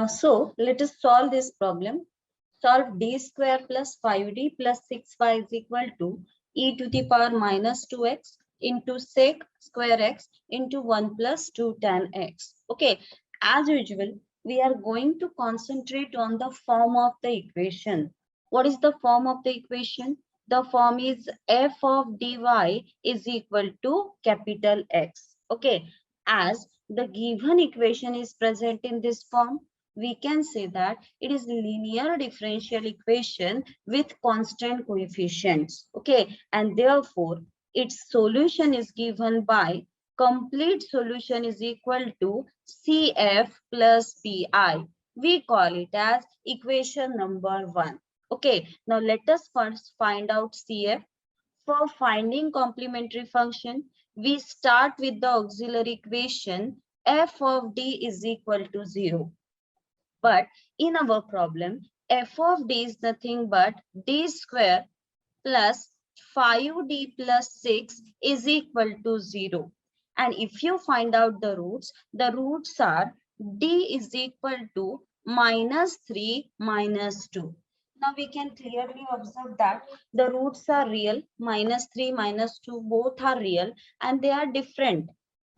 So let us solve this problem. Solve d square plus 5d plus 6y is equal to e to the power minus 2x into sec square x into 1 plus 2 tan x. Okay, as usual, we are going to concentrate on the form of the equation. What is the form of the equation? The form is f of dy is equal to capital X. Okay, as the given equation is present in this form, we can say that it is linear differential equation with constant coefficients. Okay, and therefore its solution is given by complete solution is equal to CF plus PI. We call it as equation number 1. Okay, now let us first find out CF. For finding complementary function, we start with the auxiliary equation f of d is equal to 0. But in our problem, f of d is nothing but d square plus 5d plus 6 is equal to 0. And if you find out the roots are d is equal to minus 3 minus 2. Now we can clearly observe that the roots are real, minus 3, minus 2, both are real and they are different.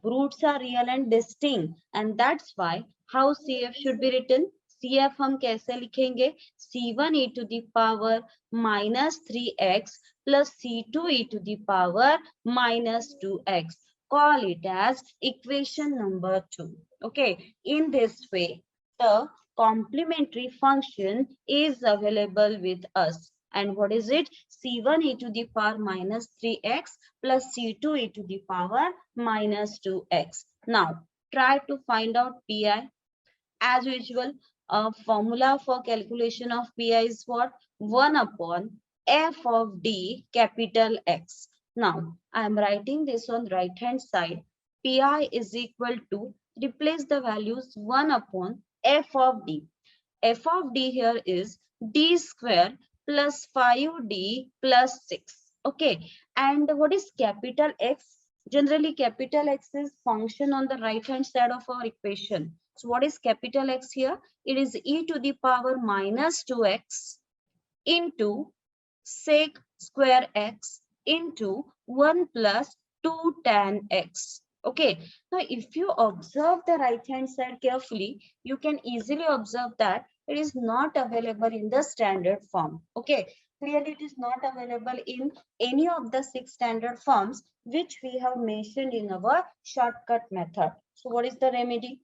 Roots are real and distinct, and that's why how CF should be written. CF हम कैसे लिखेंगे? C1 e to the power minus 3x plus C2 e to the power minus 2x. Call it as equation number 2. Okay, in this way, the complementary function is available with us. And what is it? C1 e to the power minus 3x plus C2 e to the power minus 2x. Now, try to find out PI. As usual, a formula for calculation of PI is what? 1 upon f of d capital X. Now, I am writing this on right hand side. PI is equal to, replace the values 1 upon f of d. F of d here is d square plus 5d plus 6. Okay, and what is capital X? Generally, capital X is function on the right hand side of our equation. So what is capital X here? It is e to the power minus 2x into sec square x into 1 plus 2 tan x. Okay, now if you observe the right hand side carefully, you can easily observe that it is not available in the standard form. Okay, clearly it is not available in any of the 6 standard forms which we have mentioned in our shortcut method. So what is the remedy?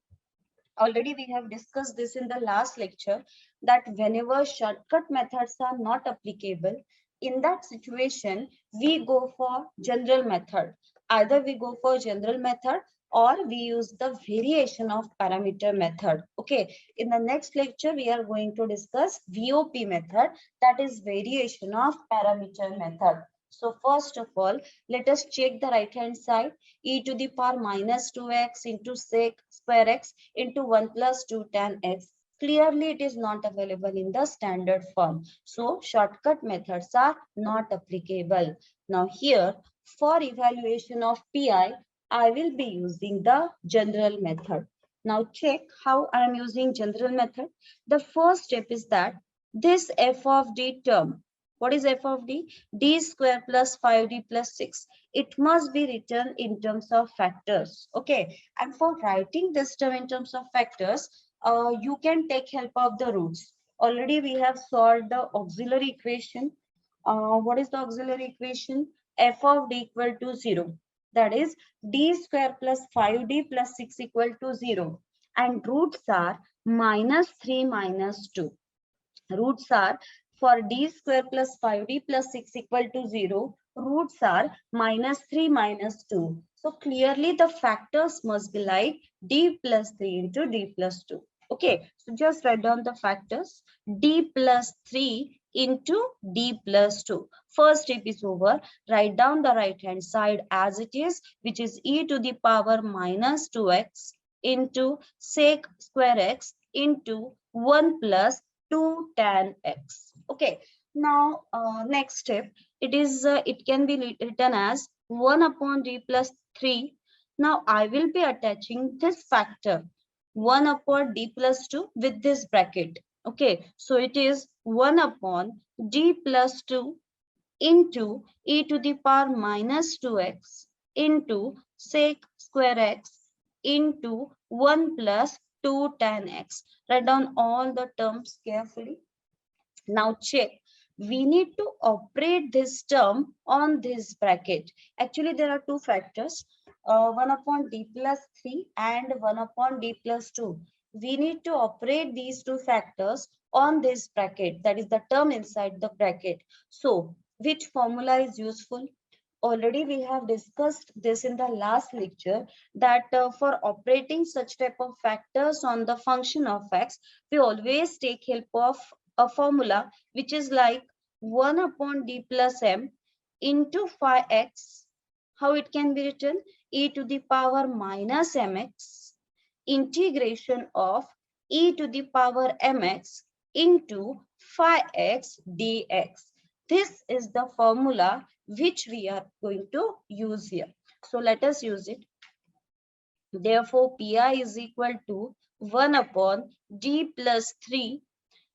Already we have discussed this in the last lecture, that whenever shortcut methods are not applicable, in that situation we go for general method. Either we go for general method or we use the variation of parameter method. Okay, in the next lecture we are going to discuss VOP method, that is variation of parameter method. So first of all, let us check the right hand side. E to the power minus 2x into sec square x into 1 plus 2 tan x. Clearly, it is not available in the standard form. So, shortcut methods are not applicable. Now, here, for evaluation of PI, I will be using the general method. Now, check how I am using general method. The first step is that this f of d term, what is f of d? D square plus 5d plus 6. It must be written in terms of factors. Okay. And for writing this term in terms of factors, you can take help of the roots. Already we have solved the auxiliary equation. What is the auxiliary equation? F of d equal to 0. That is d square plus 5d plus 6 equal to 0. And roots are minus 3 minus 2. Roots are, for d square plus 5d plus 6 equal to 0, roots are minus 3 minus 2. So clearly the factors must be like d plus 3 into d plus 2. Okay, so just write down the factors. D plus 3 into d plus 2. First step is over. Write down the right hand side as it is, which is e to the power minus 2x into sec square x into 1 plus 2 tan x. Okay, now next step, it can be written as 1 upon d plus 3. Now I will be attaching this factor. 1 upon d plus 2 with this bracket. Okay, so it is 1 upon d plus 2 into e to the power minus 2x into sec square x into 1 plus 2 tan x. Write down all the terms carefully. Now check. We need to operate this term on this bracket. Actually, there are two factors, 1 upon d plus 3 and 1 upon d plus 2. We need to operate these two factors on this bracket, that is the term inside the bracket. So, which formula is useful? Already we have discussed this in the last lecture, that for operating such type of factors on the function of x, we always take help of a formula which is like 1 upon d plus m into phi x. How it can be written? E to the power minus mx integration of e to the power mx into phi x dx. This is the formula which we are going to use here. So let us use it. Therefore, Pi is equal to 1 upon d plus 3.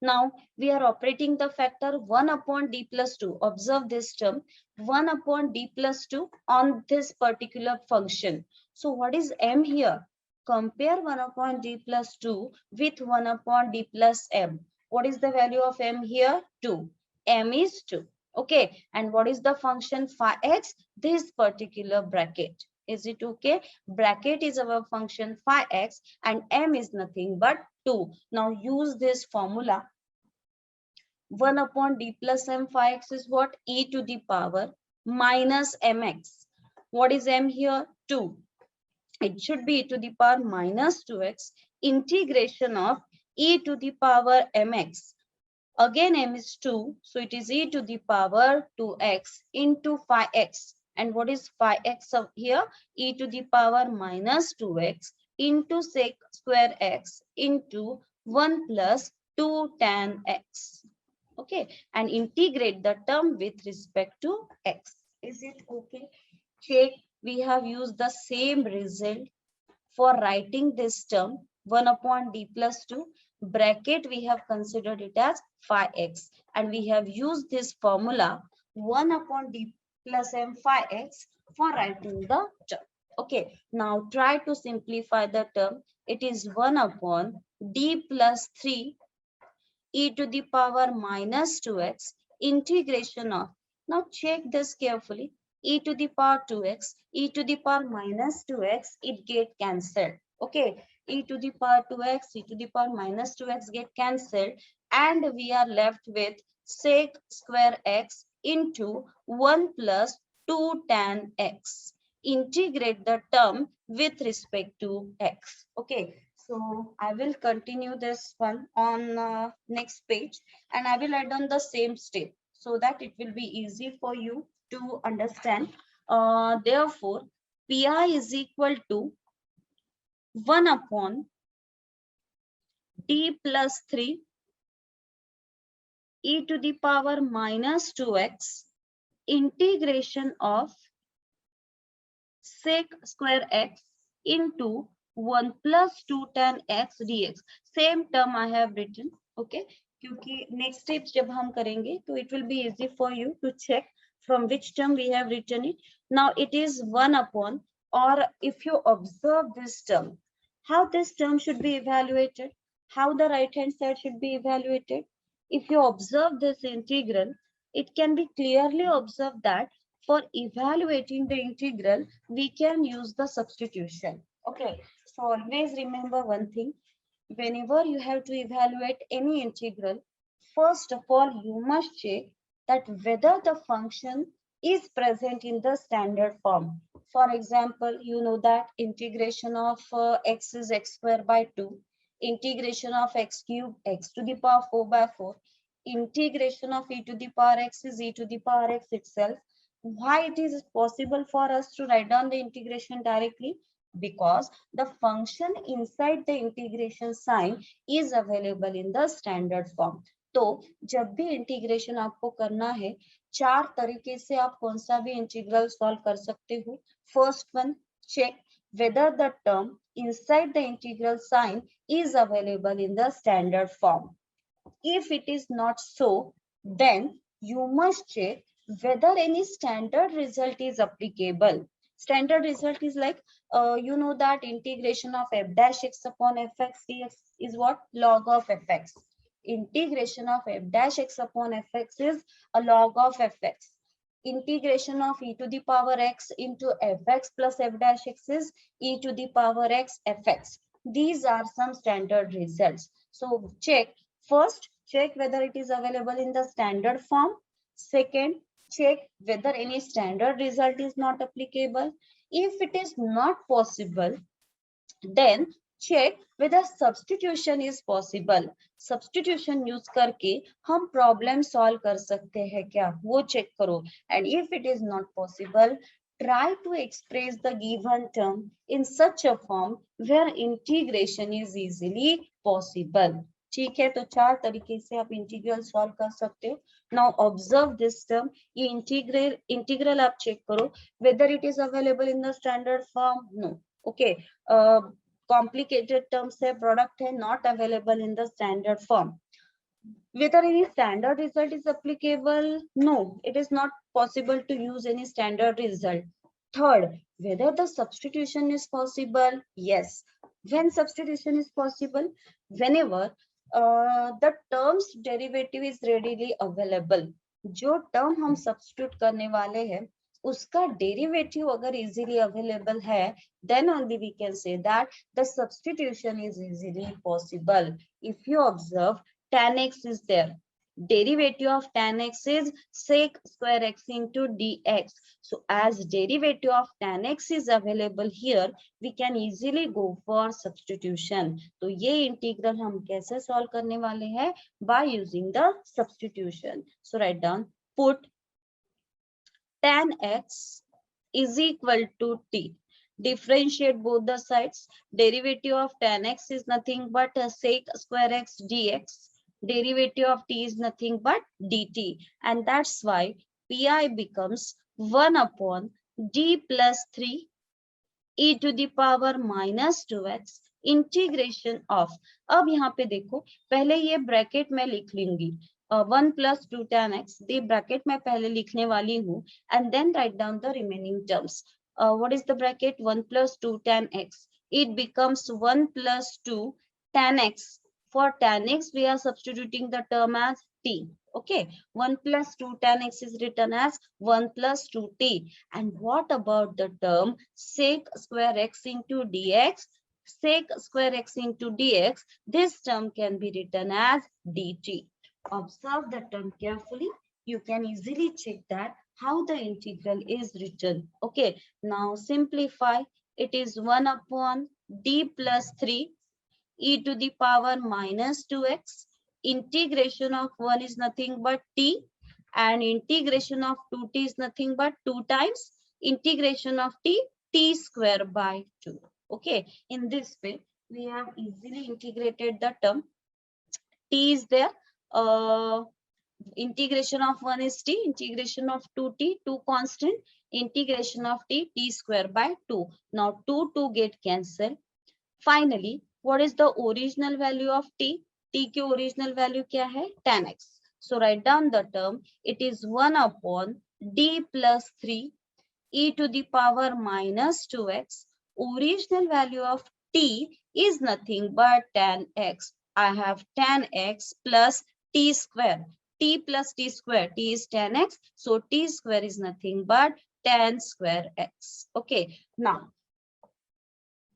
Now, we are operating the factor 1 upon d plus 2. Observe this term, 1 upon d plus 2 on this particular function. So, what is m here? Compare 1 upon d plus 2 with 1 upon d plus m. What is the value of m here? 2. M is 2. Okay. And what is the function phi x? This particular bracket. Is it okay? Bracket is our function phi x and m is nothing but 2. Now use this formula. 1 upon d plus m phi x is what? E to the power minus mx. What is m here? 2. It should be e to the power minus 2x integration of e to the power mx. Again m is 2, so it is e to the power 2x into phi x. And what is phi x of here? E to the power minus 2x into sec square x into 1 plus 2 tan x. Okay, and integrate the term with respect to x. Is it okay? Check. We have used the same result for writing this term 1 upon d plus 2. Bracket we have considered it as phi x, and we have used this formula 1 upon d plus m phi x for writing the term. Okay, now try to simplify the term. It is 1 upon d plus 3 e to the power minus 2x integration of. Now check this carefully. E to the power 2x, e to the power minus 2x, it get cancelled. Okay, e to the power 2x, e to the power minus 2x get cancelled, and we are left with sec square x into 1 plus 2 tan x. Integrate the term with respect to x. Okay, so I will continue this one on next page, and I will add on the same step so that it will be easy for you to understand. Therefore, Pi is equal to 1 upon d plus 3 e to the power minus 2x integration of sec square x into 1 plus 2 tan x dx. Same term I have written. Okay, क्योंकि next steps जब हम करेंगे तो it will be easy for you to check from which term we have written it. Now it is 1 upon, or if you observe this term, how this term should be evaluated, how the right hand side should be evaluated. If you observe this integral, it can be clearly observed that for evaluating the integral, we can use the substitution. Okay, so always remember one thing. Whenever you have to evaluate any integral, first of all, you must check that whether the function is present in the standard form. For example, you know that integration of x is x square by 2, integration of x cube x to the power 4 by 4, integration of e to the power x is e to the power x itself. Why it is possible for us to write down the integration directly? Because the function inside the integration sign is available in the standard form. तो जब भी integration आपको करना है, चार तरीके से आप कौन सा भी इंटीग्रल सॉल्व कर सकते हो. First one, check whether the term inside the integral sign is available in the standard form. If it is not so, then you must check whether any standard result is applicable. Standard result is like, you know that integration of f dash x upon fx dx is what? Log of fx. Integration of f dash x upon fx is a log of fx. Integration of e to the power x into fx plus f dash x is e to the power x fx. These are some standard results. So check. First, check whether it is available in the standard form. Second, check whether any standard result is not applicable. If it is not possible, then check whether substitution is possible. Substitution use करके हम problem solve कर सकते हैं क्या, वो check करो. And if it is not possible, try to express the given term in such a form where integration is easily possible. ठीक है, तो चार तरीके से आप इंटीग्रल सॉल्व कर सकते हो. Now observe this term. ये इंटीग्रल आप चेक करो whether it is available in the standard form. No. Okay. Complicated terms है, product है, not available in the standard form. Whether any standard result is applicable? No, it is not possible to use any standard result. Third, whether the substitution is possible? Yes. When substitution is possible? Whenever the term's derivative is readily available. जो term हम substitute करने वाले हैं उसका derivative अगर easily available है, then only we can say that the substitution is easily possible. If you observe, tan x is there. Derivative of tan x is sec square x into dx. So as derivative of tan x is available here, we can easily go for substitution. तो ये integral हम कैसे solve करने वाले हैं? By using the substitution. So write down, put tan x is equal to t. Differentiate both the sides. Derivative of tan x is nothing but sec square x dx. Derivative of t is nothing but dt. And that's why pi becomes 1 upon d plus 3 e to the power minus 2x integration of. अब यहाँ पे देखो, पहले ये bracket में लिख लूंगी. 1 plus 2 tan x, the bracket मैं पहले लिखने वाली हूँ, and then write down the remaining terms. What is the bracket? 1 plus 2 tan x. It becomes 1 plus 2 tan x. For tan x, we are substituting the term as t. Okay, 1 plus 2 tan x is written as 1 plus 2t. And what about the term sec square x into dx? Sec square x into dx, this term can be written as dt. Observe the term carefully. You can easily check that how the integral is written. Okay, now simplify. It is 1 upon d plus 3 e to the power minus 2x. Integration of 1 is nothing but t, and integration of 2t is nothing but 2 times integration of t, t square by 2. Okay, in this way, we have easily integrated the term. T is there. Integration of 1 is t, integration of 2t, 2 constant, integration of t, t square by 2. Now 2 get cancelled. Finally, what is the original value of t? T की original value क्या है? Tan x. So write down the term. It is 1 upon d plus 3 e to the power minus 2x. Original value of t is nothing but tan x. I have tan x plus t square. T plus t square. T is tan x. So t square is nothing but tan square x. Okay. Now,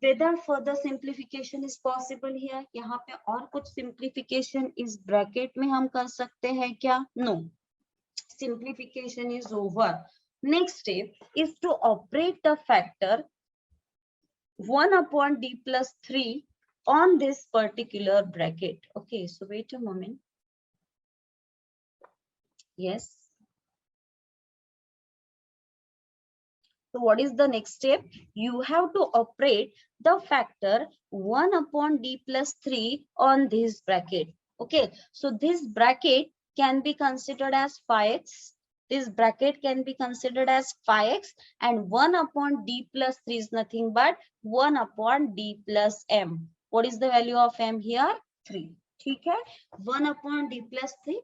whether further simplification is possible here? यहाँ पे और कुछ simplification इस bracket में हम कर सकते हैं क्या? No. Simplification is over. Next step is to operate the factor 1 upon d plus 3 on this particular bracket. Okay, so wait a moment. Yes. So what is the next step? You have to operate the factor 1 upon d plus 3 on this bracket. Okay, so this bracket can be considered as phi x. this bracket can be considered as 5x, and 1 upon d plus 3 is nothing but 1 upon d plus m. What is the value of m here? 3. ठीक है, 1 upon d plus 3.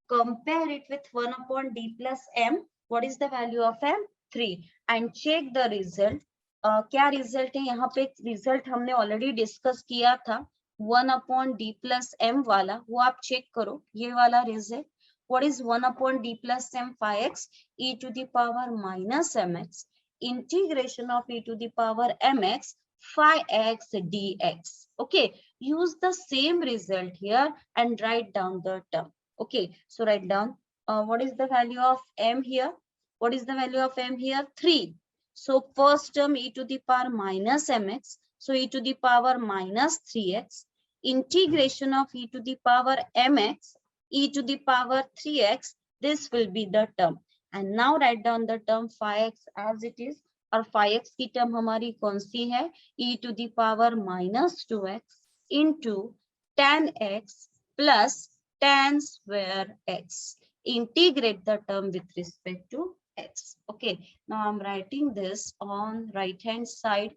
Compare it with 1 upon d plus m. What is the value of m? 3. And check the result. क्या result है यहाँ पे? Result हमने already discuss किया था 1 upon d plus m वाला, वो आप चेक करो, ये वाला result. What is 1 upon d plus m? 5x e to the power minus mx integration of e to the power mx 5x dx. Okay, use the same result here and write down the term. Okay, so write down what is the value of m here? What is the value of m here? 3. So first term e to the power minus mx, so e to the power minus 3x, integration of e to the power mx, e to the power 3x, this will be the term. And now write down the term 5x as it is. और 5x की term हमारी कौन सी है? e to the power minus 2x into tan x plus tan square x. Integrate the term with respect to x. Okay, now I'm writing this on right hand side.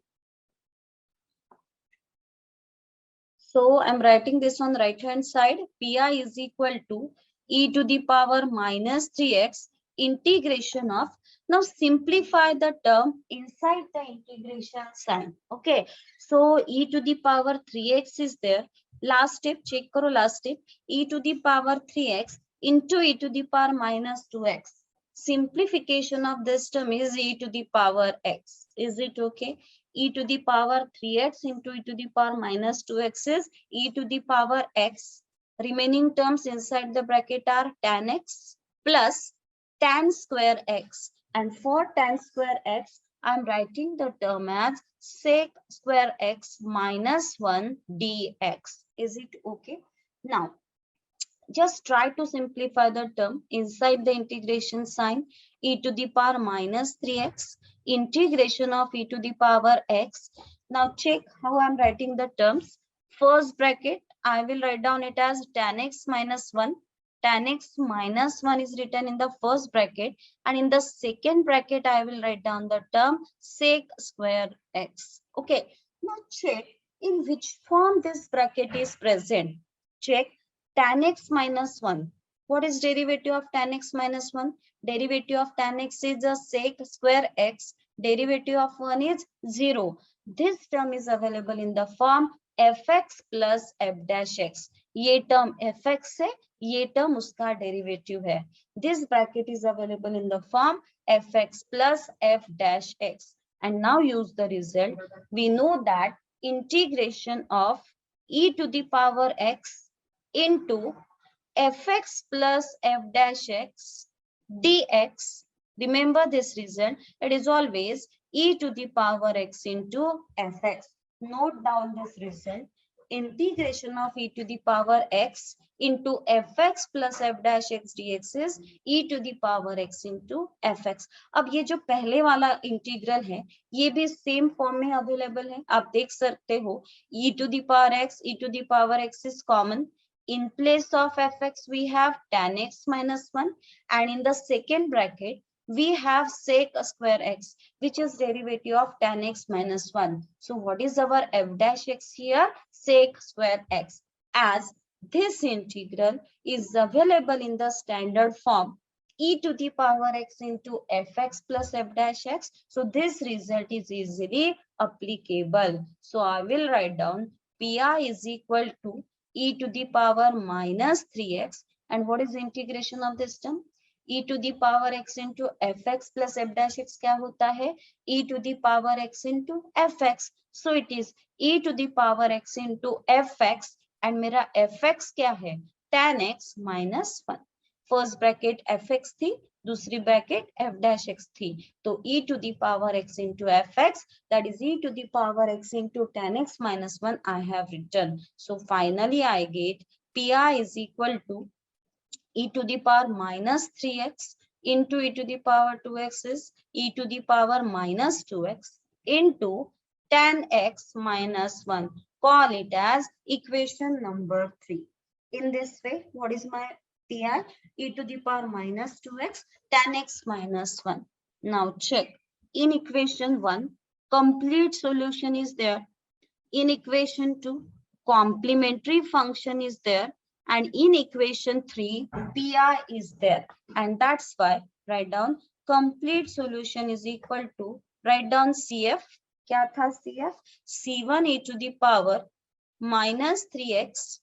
So I'm writing this on right hand side. Pi is equal to e to the power minus 3x integration of. Now simplify the term inside the integration sign. Okay, so e to the power 3x is there. Last step, check karo last step. E to the power 3x into e to the power minus 2x. Simplification of this term is e to the power x. Is it okay? E to the power 3x into e to the power minus 2x is e to the power x. Remaining terms inside the bracket are tan x plus tan square x. And for tan square x, I'm writing the term as sec square x minus 1 dx. Is it okay? Now, just try to simplify the term inside the integration sign. E to the power minus 3x integration of e to the power x. Now check how I'm writing the terms. First bracket, I will write down it as tan x minus 1. Tan x minus 1 is written in the first bracket, and in the second bracket I will write down the term sec square x. Okay, now check in which form this bracket is present. Check tan x minus 1. What is derivative of tan x minus 1? Derivative of tan x is a sec square x. Derivative of 1 is 0. This term is available in the form fx plus f dash x. ये term fx है, ये term उसका derivative है. This bracket is available in the form fx plus f dash x. And now use the result. We know that integration of e to the power x into fx plus f dash x dx. Remember this result. It is always e to the power x into fx. Note down this result. Integration of e to the power x into fx plus f dash x dx is e to the power x into fx. अब ये जो पहले वाला integral है, ये भी same form में available है. आप देख सकते हो e to the power x, e to the power x is common. In place of fx, we have tan x minus 1, and in the second bracket, we have sec square x, which is derivative of tan x minus 1. So what is our f dash x here? Sec square x. As this integral is available in the standard form, e to the power x into fx plus f dash x. So this result is easily applicable. So I will write down pi is equal to e to the power minus 3x. And what is the integration of this term? E to the power x into fx plus f dash x क्या होता है? E to the power x into fx. So it is e to the power x into fx, and मेरा fx क्या है? Tan x minus 1. First bracket fx थी, दूसरी bracket f dash x थी. तो e to the power x into fx, that is e to the power x into tan x minus 1 I have written. So finally I get pi is equal to e to the power minus 3x into e to the power 2x is e to the power minus 2x into tan x minus 1. Call it as equation number 3. In this way, what is my pi e to the power minus 2x tan x minus 1. Now check. In equation 1, complete solution is there. In equation 2, complementary function is there. And in equation 3, pi is there. And that's why write down complete solution is equal to, write down CF. क्या था CF? C1 e to the power minus 3x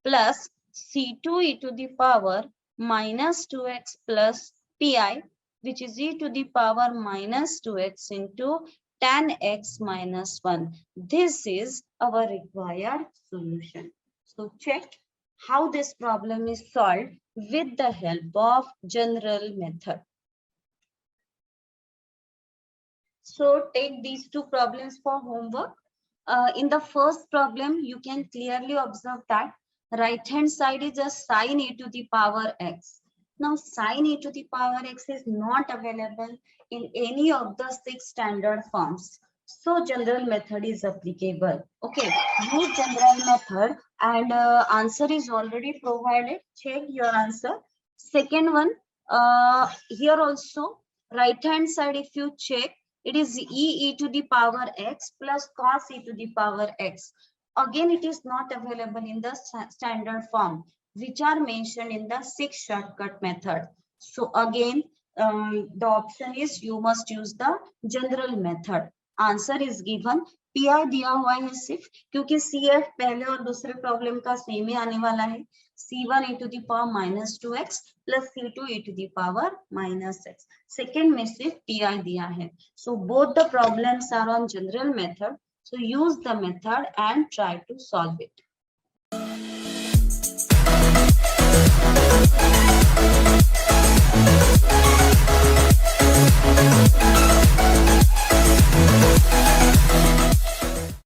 plus C2 e to the power minus 2x plus pi, which is e to the power minus 2x into tan x minus 1. This is our required solution. So check how this problem is solved with the help of general method. So take these two problems for homework. In the first problem, you can clearly observe that right hand side is a sin e to the power x. Now sin e to the power x is not available in any of the 6 standard forms. So general method is applicable. Okay, use general method and answer is already provided. Check your answer. Second one, here also right hand side if you check, it is e to the power x plus cos e to the power x. Again, it is not available in the standard form, which are mentioned in the 6 shortcut method. So again, the option is you must use the general method. Answer is given. pi दिया हुआ है सिर्फ क्योंकि CF पहले और दूसरे problem का same ही आने वाला है. C1 e to the power minus 2x plus C2 e to the power minus x. Second में सिर्फ pi दिया है. So both the problems are on general method. So use the method and try to solve it.